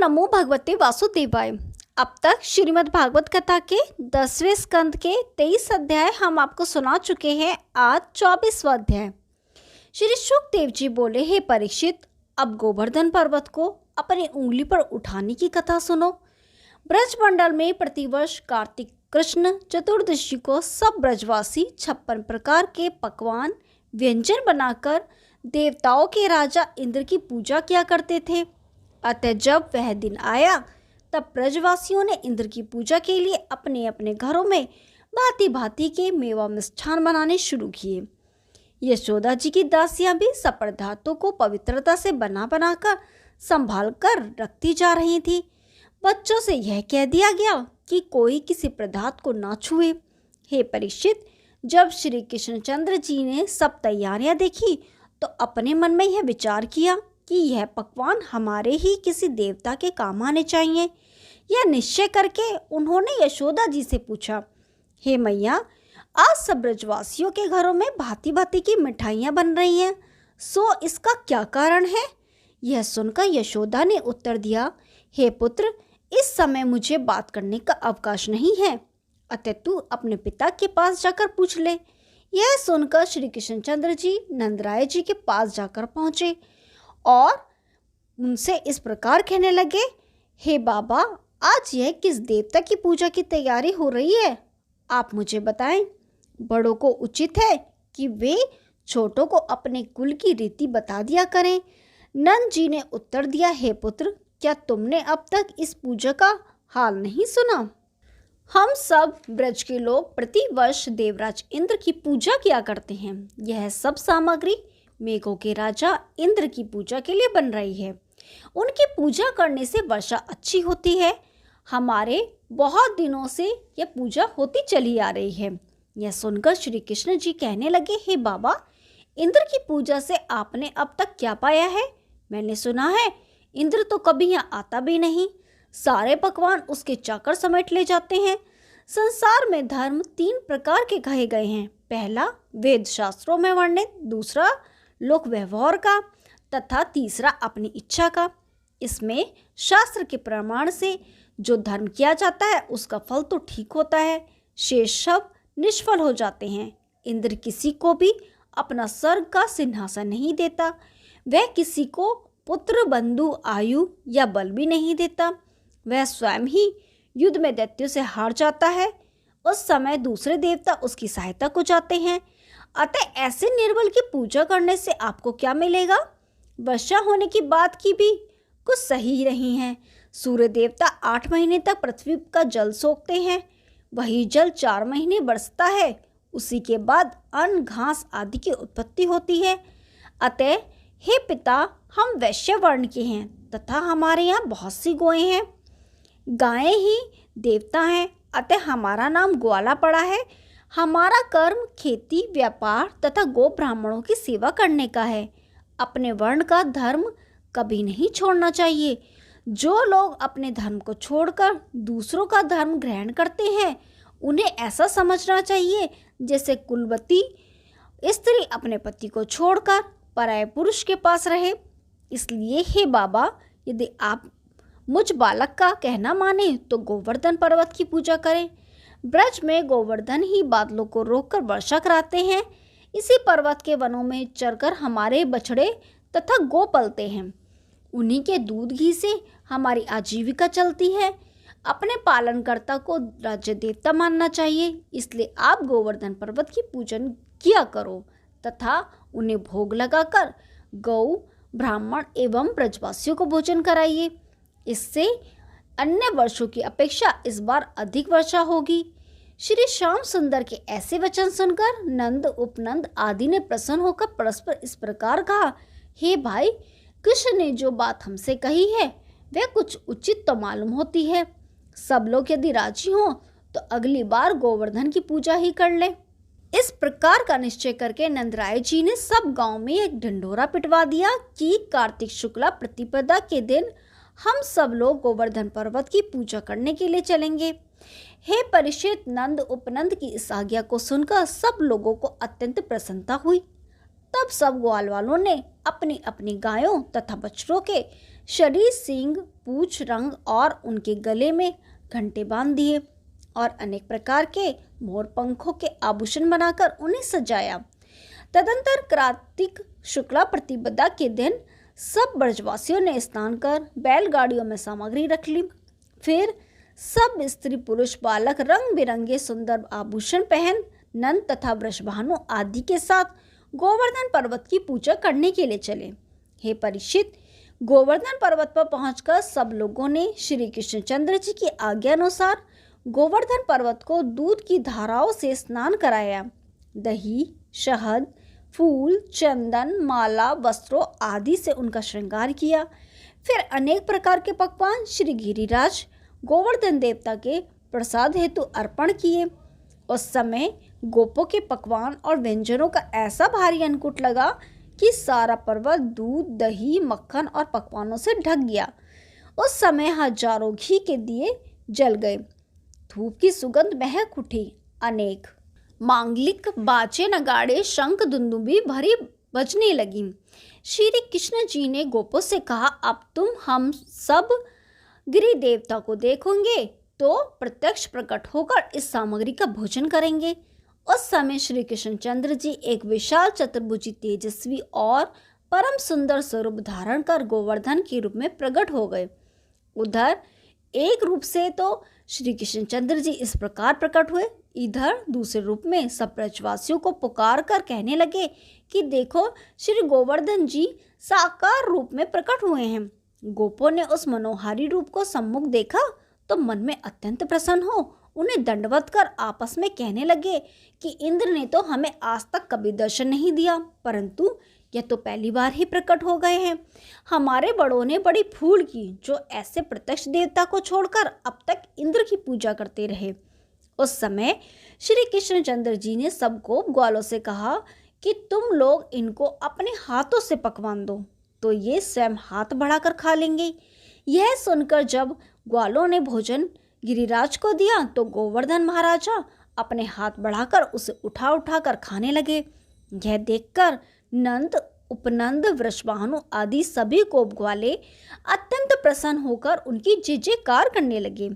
नमो भगवते वासुदेवाय। अब तक श्रीमद् भागवत कथा के 10वें स्कंद के 23 अध्याय हम आपको सुना चुके हैं। आज 24वां अध्याय। श्री शुकदेव जी बोले, हे परीक्षित, अब गोवर्धन पर्वत को अपनी उंगली पर उठाने की कथा सुनो। ब्रजमंडल में प्रतिवर्ष कार्तिक कृष्ण चतुर्दशी को सब ब्रजवासी 56 प्रकार के पकवान व्यंजन बनाकर देवताओं के राजा इंद्र की पूजा किया करते थे। अतः जब वह दिन आया तब ब्रजवासियों ने इंद्र की पूजा के लिए अपने अपने घरों में भांति भांति के मेवा मिष्ठान बनाने शुरू किए। यशोदा जी की दासियां भी सब पदार्थों को पवित्रता से बना बनाकर संभाल कर रखती जा रही थी। बच्चों से यह कह दिया गया कि कोई किसी पदार्थ को ना छुए। हे परीक्षित, जब श्री कृष्णचंद्र जी ने सब तैयारियां देखी तो अपने मन में यह विचार किया कि यह पकवान हमारे ही किसी देवता के काम आने चाहिए। यह निश्चय करके उन्होंने यशोदा जी से पूछा, हे मैया, आज सब ब्रजवासियों के घरों में भांति भांति की मिठाइयाँ बन रही हैं, सो इसका क्या कारण है? यह सुनकर यशोदा ने उत्तर दिया, हे पुत्र, इस समय मुझे बात करने का अवकाश नहीं है, अतः तू अपने पिता के पास जाकर पूछ ले। यह सुनकर श्री कृष्णचंद्र जी नंदराय जी के पास जाकर पहुँचे और उनसे इस प्रकार कहने लगे, हे बाबा, आज यह किस देवता की पूजा की तैयारी हो रही है? आप मुझे बताएं। बड़ों को उचित है कि वे छोटों को अपने कुल की रीति बता दिया करें। नंद जी ने उत्तर दिया, हे पुत्र, क्या तुमने अब तक इस पूजा का हाल नहीं सुना? हम सब ब्रज के लोग प्रतिवर्ष देवराज इंद्र की पूजा किया करते हैं। यह सब सामग्री मेघों के राजा इंद्र की पूजा के लिए बन रही है। उनकी पूजा करने से वर्षा अच्छी होती है। हमारे बहुत दिनों से यह पूजा होती चली आ रही है। यह सुनकर श्री कृष्ण जी कहने लगे, हे बाबा, इंद्र की पूजा से आपने अब तक क्या पाया है? मैंने सुना है इंद्र तो कभी यहाँ आता भी नहीं, सारे पकवान उसके चाकर समेट ले जाते हैं। संसार में धर्म 3 प्रकार के कहे गए हैं। पहला वेद शास्त्रों में वर्णित, दूसरा लोक व्यवहार का तथा तीसरा अपनी इच्छा का। इसमें शास्त्र के प्रमाण से जो धर्म किया जाता है उसका फल तो ठीक होता है, शेष सब निष्फल हो जाते हैं। इंद्र किसी को भी अपना स्वर्ग का सिंहासन नहीं देता। वह किसी को पुत्र, बंधु, आयु या बल भी नहीं देता। वह स्वयं ही युद्ध में दैत्यों से हार जाता है। उस समय दूसरे देवता उसकी सहायता को जाते हैं। अतः ऐसे निर्बल की पूजा करने से आपको क्या मिलेगा? वर्षा होने की बात की भी कुछ सही नहीं है। सूर्य देवता 8 महीने तक पृथ्वी का जल सोखते हैं। वही जल 4 महीने बरसता है। उसी के बाद अन्न, घास आदि की उत्पत्ति होती है। अतः हे पिता, हम वैश्य वर्ण के हैं तथा हमारे यहाँ बहुत सी गौएं हैं। गायें ही देवता हैं, अतः हमारा नाम ग्वाला पड़ा है। हमारा कर्म खेती, व्यापार तथा गो ब्राह्मणों की सेवा करने का है। अपने वर्ण का धर्म कभी नहीं छोड़ना चाहिए। जो लोग अपने धर्म को छोड़कर दूसरों का धर्म ग्रहण करते हैं, उन्हें ऐसा समझना चाहिए जैसे कुलवती स्त्री अपने पति को छोड़कर पराये पुरुष के पास रहे। इसलिए हे बाबा, यदि आप मुझ बालक का कहना माने तो गोवर्धन पर्वत की पूजा करें। ब्रज में गोवर्धन ही बादलों को रोककर वर्षा कराते हैं। इसी पर्वत के वनों में चरकर हमारे बछड़े तथा गो पलते हैं। उन्हीं के दूध घी से हमारी आजीविका चलती है। अपने पालनकर्ता को राज्य देवता मानना चाहिए। इसलिए आप गोवर्धन पर्वत की पूजन किया करो तथा उन्हें भोग लगाकर गौ, ब्राह्मण एवं ब्रजवासियों को भोजन कराइए। इससे अन्य वर्षों की अपेक्षा इस बार अधिक वर्षा होगी। श्री श्याम सुंदर के ऐसे वचन सुनकर नंद, उपनंद आदि ने प्रसन्न होकर परस्पर इस प्रकार कहा, हे भाई, कृष्ण ने जो बात हमसे कही है वह कुछ उचित तो मालूम होती है। सब लोग यदि राजी हों तो अगली बार गोवर्धन की पूजा ही कर ले। इस प्रकार का निश्चय करके नंदराय जी ने सब गांव में एक ढिंढोरा पिटवा दिया कि कार्तिक शुक्ला प्रतिपदा के दिन हम सब लोग गोवर्धन पर्वत की पूजा करने के लिए चलेंगे। हे परीक्षित, नंद उपनंद की इस आज्ञा को सुनकर सब लोगों को अत्यंत प्रसन्नता हुई। तब सब ग्वाल वालों ने अपनी अपनी गायों तथा बछड़ों के शरीर, सींग, पूंछ, रंग और उनके गले में घंटे बांध दिए और अनेक प्रकार के मोर पंखों के आभूषण बनाकर उन्हें सजाया। तदंतर कार्तिक शुक्ला प्रतिपदा के दिन सब ब्रजवासियों ने स्नान कर बैलगाड़ियों में सामग्री रख ली। फिर सब स्त्री पुरुष बालक रंग बिरंगे सुंदर आभूषण पहन नंद तथा वृषभानु आदि के साथ गोवर्धन पर्वत की पूजा करने के लिए चले। हे परीक्षित, गोवर्धन पर्वत पर पहुंचकर सब लोगों ने श्री कृष्णचंद्र जी की आज्ञा अनुसार गोवर्धन पर्वत को दूध की धाराओं से स्नान कराया। दही, शहद, फूल, चंदन, माला, वस्त्रों आदि से उनका श्रृंगार किया। फिर अनेक प्रकार के पकवान श्री गिरिराज गोवर्धन देवता के प्रसाद हेतु अर्पण किए। उस समय गोपों के पकवान और व्यंजनों का ऐसा भारी अन्नकूट लगा कि सारा पर्वत दूध, दही, मक्खन और पकवानों से ढक गया। उस समय हजारों घी के दिए जल गए, धूप की सुगंध महक उठी। अनेक मांगलिक बाजे, नगाड़े, शंख, दुंदुभी भरी बजने लगी। श्री कृष्ण जी ने गोपों से कहा, अब तुम हम सब गिरि देवता को देखोगे तो प्रत्यक्ष प्रकट होकर इस सामग्री का भोजन करेंगे। उस समय श्री कृष्णचंद्र जी एक विशाल चतुर्भुजी, तेजस्वी और परम सुंदर स्वरूप धारण कर गोवर्धन के रूप में प्रकट हो गए। उधर एक रूप से तो श्री कृष्णचंद्र जी इस प्रकार प्रकट हुए, इधर दूसरे रूप में सब ब्रजवासियों को पुकार कर कहने लगे कि देखो, श्री गोवर्धन जी साकार रूप में प्रकट हुए हैं। गोपों ने उस मनोहारी रूप को सम्मुख देखा तो मन में अत्यंत प्रसन्न हो उन्हें दंडवत कर आपस में कहने लगे कि इंद्र ने तो हमें आज तक कभी दर्शन नहीं दिया, परंतु यह तो पहली बार ही प्रकट हो गए हैं। हमारे बड़ों ने बड़ी भूल की जो ऐसे प्रत्यक्ष देवता को छोड़कर अब तक इंद्र की पूजा करते रहे। उस समय श्री कृष्णचंद्र जी ने सबको ग्वालों से कहा कि तुम लोग इनको अपने हाथों से पकवान दो तो ये स्वयं हाथ बढ़ाकर खा लेंगे। यह सुनकर जब ग्वालों ने भोजन गिरिराज को दिया तो गोवर्धन महाराजा अपने हाथ बढ़ाकर उसे उठा उठा कर खाने लगे। यह देखकर नंद, उपनंद, वृषभानु आदि सभी गोप ग्वाले अत्यंत प्रसन्न होकर उनकी जय जयकार करने लगे।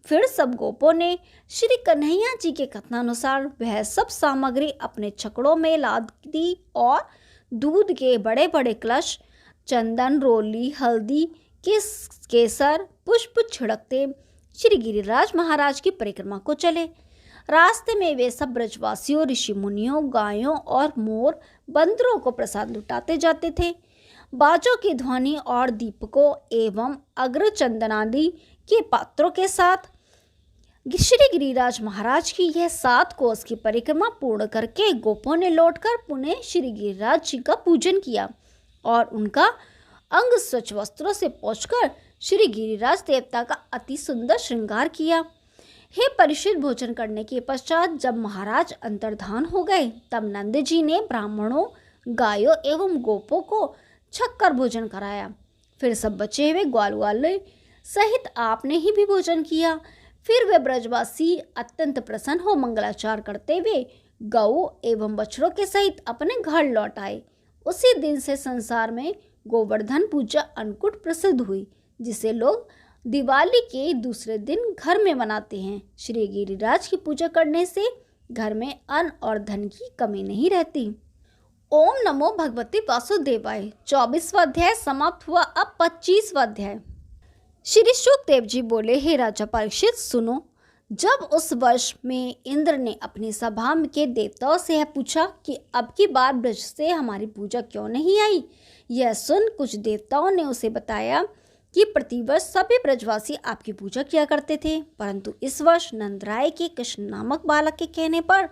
फिर सब गोपों ने श्री कन्हैया जी के कथनानुसार वह सब सामग्री अपने छकड़ों में लाद दी और दूध के बड़े बड़े कलश, चंदन, रोली, हल्दी, केसर, पुष्प छिड़कते श्री गिरिराज महाराज की परिक्रमा को चले। रास्ते में वे सब ब्रजवासियों, ऋषि मुनियों, गायों और मोर, बंदरों को प्रसाद लुटाते जाते थे। बाजों की ध्वनि और दीपकों एवं अग्र चंदनादि के पात्रों के साथ श्री गिरिराज महाराज की यह 7 कोस की परिक्रमा पूर्ण करके गोपों ने लौटकर पुनः श्री गिरिराज जी का पूजन किया और उनका अंग स्वच्छ वस्त्रों से पोंछकर श्री गिरिराज देवता का अति सुंदर श्रृंगार किया। हे परीक्षित, भोजन करने के पश्चात जब महाराज अंतर्धान हो गए तब नंद जी ने ब्राह्मणों, गायों एवं गोपों को छक्कर भोजन कराया। फिर सब बचे हुए ग्वाल वाले सहित आपने ही भी भोजन किया। फिर वे ब्रजवासी अत्यंत प्रसन्न हो मंगलाचार करते हुए गौ एवं बछड़ों के सहित अपने घर लौट आए। उसी दिन से संसार में गोवर्धन पूजा अन्नकूट प्रसिद्ध हुई, जिसे लोग दिवाली के दूसरे दिन घर में मनाते हैं। श्री गिरिराज की पूजा करने से घर में अन्न और धन की कमी नहीं रहती। ओम नमो भगवते वासुदेवाय। 24वां अध्याय समाप्त हुआ। अब 25वां अध्याय। श्री शुकदेव जी बोले, हे राजा परीक्षित, सुनो। जब उस वर्ष में इंद्र ने अपनी सभा के देवताओं से यह पूछा कि अब की बार ब्रज से हमारी पूजा क्यों नहीं आई, यह सुन कुछ देवताओं ने उसे बताया कि प्रतिवर्ष सभी ब्रजवासी आपकी पूजा किया करते थे, परंतु इस वर्ष नंदराय के कृष्ण नामक बालक के कहने पर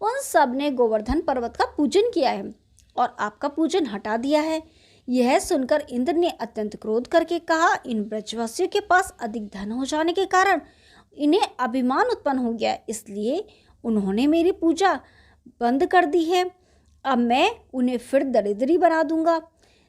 उन सब ने गोवर्धन पर्वत का पूजन किया है और आपका पूजन हटा दिया है। यह सुनकर इंद्र ने अत्यंत क्रोध करके कहा, इन ब्रजवासियों के पास अधिक धन हो जाने के कारण इन्हें अभिमान उत्पन्न हो गया, इसलिए उन्होंने मेरी पूजा बंद कर दी है। अब मैं उन्हें फिर दरिद्री बना दूंगा।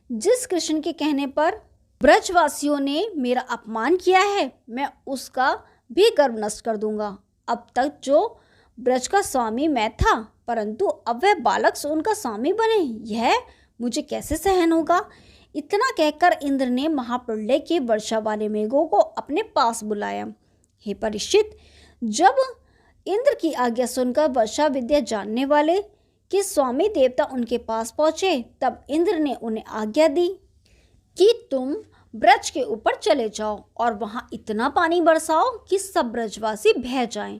जिस कृष्ण के कहने पर ब्रजवासियों ने मेरा अपमान किया है, मैं उसका भी गर्व नष्ट कर दूंगा। अब तक जो ब्रज का स्वामी मैं था, परंतु अब वह बालक उनका स्वामी बने, यह मुझे कैसे सहन होगा। इतना कहकर इंद्र ने महाप्रलय के वर्षा वाले मेघों को अपने पास बुलाया। हे परीक्षित, जब इंद्र की आज्ञा सुनकर वर्षा विद्या जानने वाले कि स्वामी देवता उनके पास पहुंचे, तब इंद्र ने उन्हें आज्ञा दी कि तुम ब्रज के ऊपर चले जाओ और वहां इतना पानी बरसाओ कि सब ब्रजवासी बह जाएं।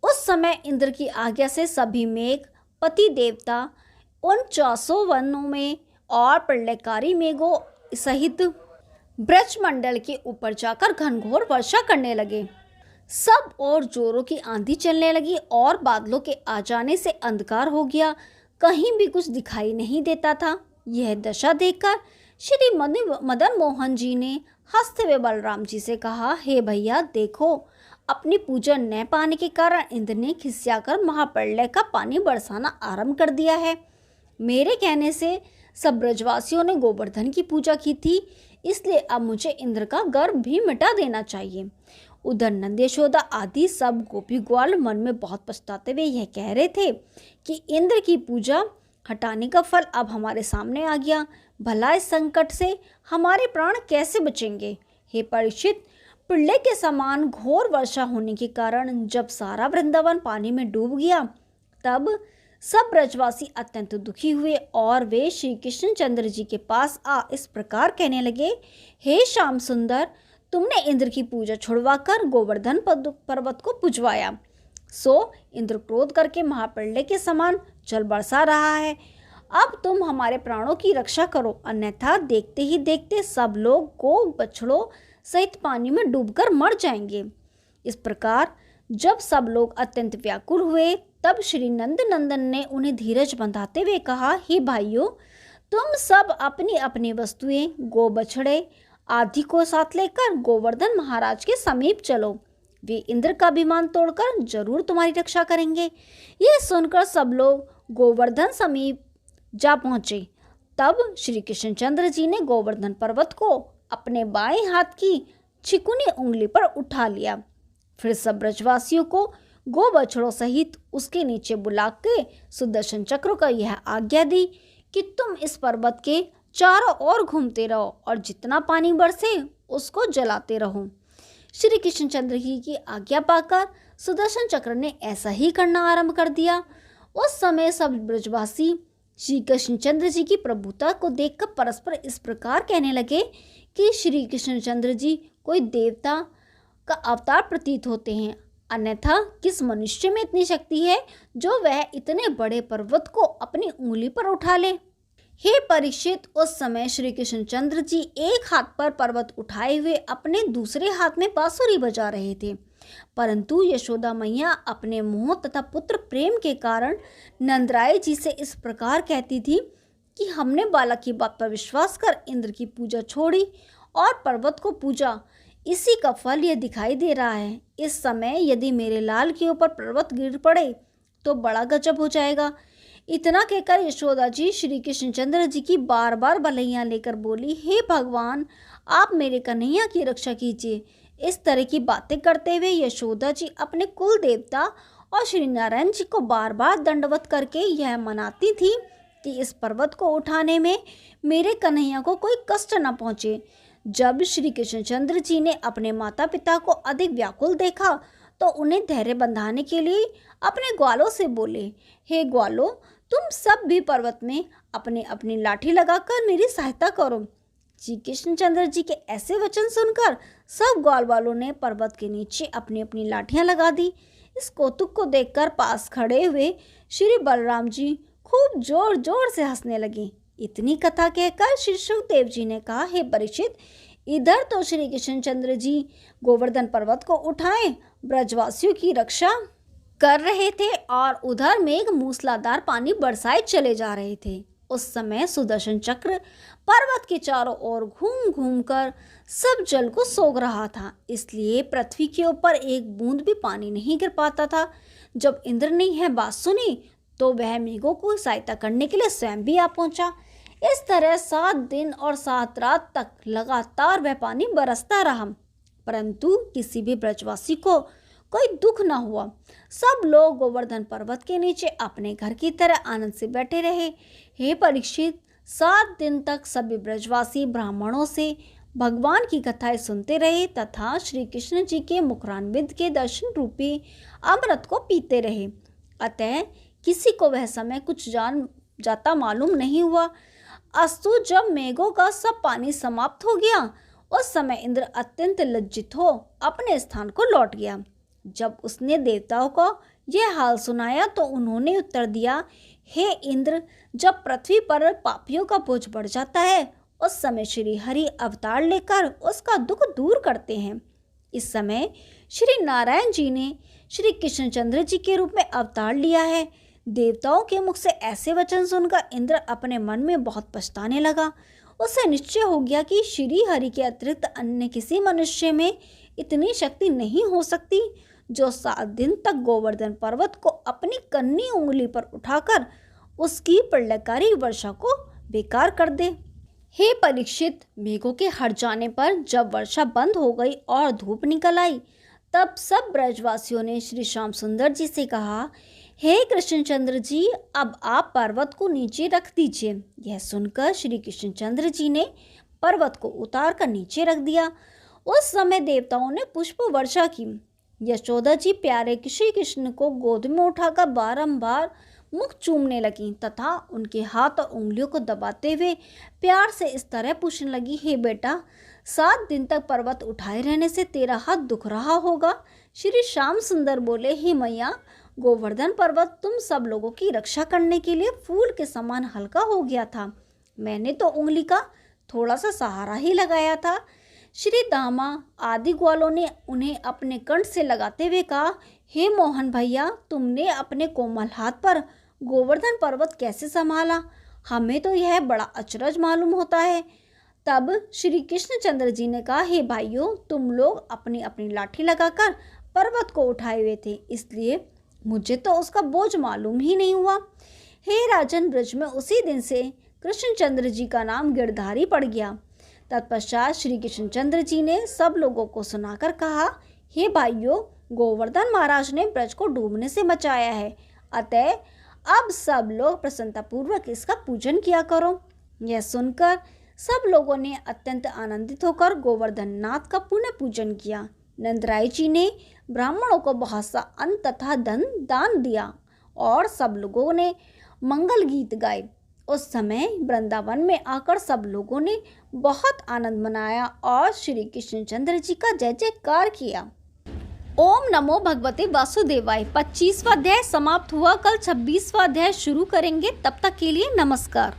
उस समय इंद्र की आज्ञा से सभी मेघ पति देवता 49 वनों में और प्रलयकारी मेघों सहित ब्रजमंडल के ऊपर जाकर घनघोर वर्षा करने लगे। सब और जोरों की आंधी चलने लगी और बादलों के आ जाने से अंधकार हो गया, कहीं भी कुछ दिखाई नहीं देता था। यह दशा देखकर श्री मदन मोहन जी ने हंसते हुए बलराम जी से कहा, हे भैया देखो, अपनी पूजा न पाने के कारण इंद्र ने खिसियाकर महाप्रलय का पानी बरसाना आरंभ कर दिया है। मेरे कहने से सब ब्रजवासियों ने गोवर्धन की पूजा की थी, इसलिए अब मुझे इंद्र का गर्व भी मिटा देना चाहिए। उधर नंद यशोदा आदि सब गोपी ग्वाल मन में बहुत पछताते हुए यह कह रहे थे कि इंद्र की पूजा हटाने का फल अब हमारे सामने आ गया, भला इस संकट से हमारे प्राण कैसे बचेंगे। हे परीक्षित, प्रलय के समान घोर वर्षा होने के कारण जब सारा वृंदावन पानी में डूब गया, तब सब ब्रजवासी अत्यंत दुखी हुए और वे श्री कृष्णचंद्र जी के पास आ इस प्रकार कहने लगे, हे श्याम सुंदर, तुमने इंद्र की पूजा छुड़वाकर गोवर्धन पर्वत को पुजवाया, सो इंद्र क्रोध करके महाप्रलय के समान जल बरसा रहा है। अब तुम हमारे प्राणों की रक्षा करो, अन्यथा देखते ही देखते सब लोग गो बछड़ों सहित पानी में डूबकर मर जाएंगे। इस प्रकार जब सब लोग अत्यंत व्याकुल हुए, तब श्री नंद नंदन ने उन्हें धीरज बंधाते हुए कहा, हे भाइयों, तुम सब अपनी अपनी वस्तुएं गो बछड़े आदि को साथ लेकर गोवर्धन महाराज के समीप चलो, वे इंद्र का अभिमान तोड़कर जरूर तुम्हारी रक्षा करेंगे। यह सुनकर सब लोग गोवर्धन समीप जा पहुंचे। तब श्री कृष्णचंद्र जी ने गोवर्धन पर्वत को अपने बाएं हाथ की छिकुनी उंगली पर उठा लिया। फिर सब ब्रजवासियों को गो बछड़ों सहित उसके नीचे बुला के सुदर्शन चक्र का यह आज्ञा दी कि तुम इस पर्वत के चारों ओर घूमते रहो और जितना पानी बरसे उसको जलाते रहो। श्री कृष्णचंद्र जी की आज्ञा पाकर सुदर्शन चक्र ने ऐसा ही करना आरंभ कर दिया। उस समय सब ब्रजवासी श्री कृष्णचंद्र जी की प्रभुता को देखकर परस्पर इस प्रकार कहने लगे कि श्री कृष्णचंद्र जी कोई देवता का अवतार प्रतीत होते हैं, अन्यथा किस मनुष्य में इतनी शक्ति है जो वह इतने बड़े पर्वत को अपनी उंगली पर उठा ले। हे परीक्षित, उस समय श्री कृष्णचंद्र जी एक हाथ पर पर्वत उठाए हुए अपने दूसरे हाथ में बांसुरी बजा रहे थे, परंतु यशोदा मैया अपने मोह तथा पुत्र प्रेम के कारण नंदराय जी से इस प्रकार कहती थी कि हमने बालक की बात पर विश्वास कर इंद्र की पूजा छोड़ी और पर्वत को पूजा, इसी का फल यह दिखाई दे रहा है। इस समय यदि मेरे लाल के ऊपर पर्वत गिर पड़े तो बड़ा गजब हो जाएगा। इतना कहकर यशोदा जी श्री कृष्णचंद्र जी की बार बार बलैया लेकर बोली, हे भगवान, आप मेरे कन्हैया की रक्षा कीजिए। इस तरह की बातें करते हुए यशोदा जी अपने कुल देवता और श्री नारायण जी को बार बार दंडवत करके यह मनाती थी कि इस पर्वत को उठाने में मेरे कन्हैया को कोई कष्ट न पहुँचे। जब श्री कृष्णचंद्र जी ने अपने माता पिता को अधिक व्याकुल देखा तो उन्हें धैर्य बंधाने के लिए अपने ग्वालों से बोले, हे ग्वालों, तुम सब भी पर्वत में अपनी अपनी लाठी लगाकर मेरी सहायता करो। श्री कृष्णचंद्र जी के ऐसे वचन सुनकर सब ग्वाल वालों ने पर्वत के नीचे अपनी अपनी लाठियां लगा दी। इस कौतुक को देखकर पास खड़े हुए श्री बलराम जी खूब जोर जोर से हंसने लगे। इतनी कथा कहकर श्री सुखदेव जी ने कहा, हे परीक्षित, इधर तो श्री कृष्णचंद्र जी गोवर्धन पर्वत को उठाए ब्रजवासियों की रक्षा कर रहे थे और उधर मेघ मूसलाधार पानी बरसाए चले जा रहे थे। उस समय सुदर्शन चक्र पर्वत के चारों ओर घूम घूम कर सब जल को सोख रहा था, इसलिए पृथ्वी के ऊपर एक बूंद भी पानी नहीं गिर पाता था। जब इंद्र ने यह बात सुनी तो वह मेघों को सहायता करने के लिए स्वयं भी आ पहुंचा। इस तरह 7 दिन और 7 रात तक लगातार वह पानी बरसता रहा, परंतु किसी भी ब्रजवासी को कोई दुख न हुआ। सब लोग गोवर्धन पर्वत के नीचे अपने घर की तरह आनंद से बैठे रहे। हे परीक्षित, 7 दिन तक सभी ब्रजवासी ब्राह्मणों से भगवान की कथाएं सुनते रहे तथा श्री कृष्ण जी के मुखारविंद के दर्शन रूपी अमृत को पीते रहे। अतः किसी को वह समय कुछ जान जाता मालूम नहीं हुआ। अस्तु, जब मेघों का सब पानी समाप्त हो गया, उस समय इंद्र अत्यंत लज्जित हो अपने स्थान को लौट गया। जब उसने देवताओं को यह हाल सुनाया तो उन्होंने उत्तर दिया, हे इंद्र, जब पृथ्वी पर पापियों का बोझ बढ़ जाता है उस समय श्री हरि अवतार लेकर उसका दुख दूर करते हैं। इस समय श्री नारायण जी ने श्री कृष्णचंद्र जी के रूप में अवतार लिया है। देवताओं के मुख से ऐसे वचन सुनकर इंद्र अपने मन में बहुत पछताने लगा। उसे निश्चय हो गया कि श्री हरि के अतिरिक्त अन्य किसी मनुष्य में इतनी शक्ति नहीं हो सकती जो 7 दिन तक गोवर्धन पर्वत को अपनी कन्नी उंगली पर उठाकर उसकी प्रलयकारी वर्षा को बेकार कर दे। हे परीक्षित, मेघों के हट जाने पर जब वर्षा बंद हो गई और धूप निकल आई, तब सब ब्रजवासियों ने श्री श्याम सुंदर जी से कहा, हे कृष्णचंद्र जी, अब आप पर्वत को नीचे रख दीजिए। यह सुनकर श्री कृष्णचंद्र जी ने पर्वत को उतार कर नीचे रख दिया। उस समय देवताओं ने पुष्प वर्षा की। यशोदा जी प्यारे श्री कृष्ण को गोद में उठाकर बारंबार मुख चूमने लगी तथा उनके हाथ और उंगलियों को दबाते हुए प्यार से इस तरह पूछने लगी, हे बेटा, 7 दिन तक पर्वत उठाए रहने से तेरा हाथ दुख रहा होगा। श्री श्याम सुंदर बोले, हे मैया, गोवर्धन पर्वत तुम सब लोगों की रक्षा करने के लिए फूल के समान हल्का हो गया था। मैंने तो उंगली का थोड़ा सा सहारा ही लगाया था। श्री दामा आदि ग्वालों ने उन्हें अपने कंठ से लगाते हुए कहा, हे मोहन भैया, तुमने अपने कोमल हाथ पर गोवर्धन पर्वत कैसे संभाला? हमें तो यह बड़ा अचरज मालूम होता है। तब श्री कृष्णचंद्र जी ने कहा, हे भाइयों, तुम लोग अपनी अपनी लाठी लगाकर पर्वत को उठाए हुए थे, इसलिए मुझे तो उसका बोझ मालूम ही नहीं हुआ। हे राजन, ब्रज में उसी दिन से कृष्णचंद्र जी का नाम गिरधारी पड़ गया। तत्पश्चात श्री कृष्णचंद्र जी ने सब लोगों को सुनाकर कहा, हे भाइयों, गोवर्धन महाराज ने ब्रज को डूबने से बचाया है, अतः अब सब लोग प्रसन्नतापूर्वक इसका पूजन किया करो। यह सुनकर सब लोगों ने अत्यंत आनंदित होकर गोवर्धन नाथ का पुनः पूजन किया। नंदराय जी ने ब्राह्मणों को बहुत सा अन्न तथा धन दान दिया और सब लोगों ने मंगल गीत गाए। उस समय वृंदावन में आकर सब लोगों ने बहुत आनंद मनाया और श्री कृष्णचंद्र जी का जय जयकार किया। ओम नमो भगवते वासुदेवाय। 25वां अध्याय समाप्त हुआ। कल 26वां अध्याय शुरू करेंगे। तब तक के लिए नमस्कार।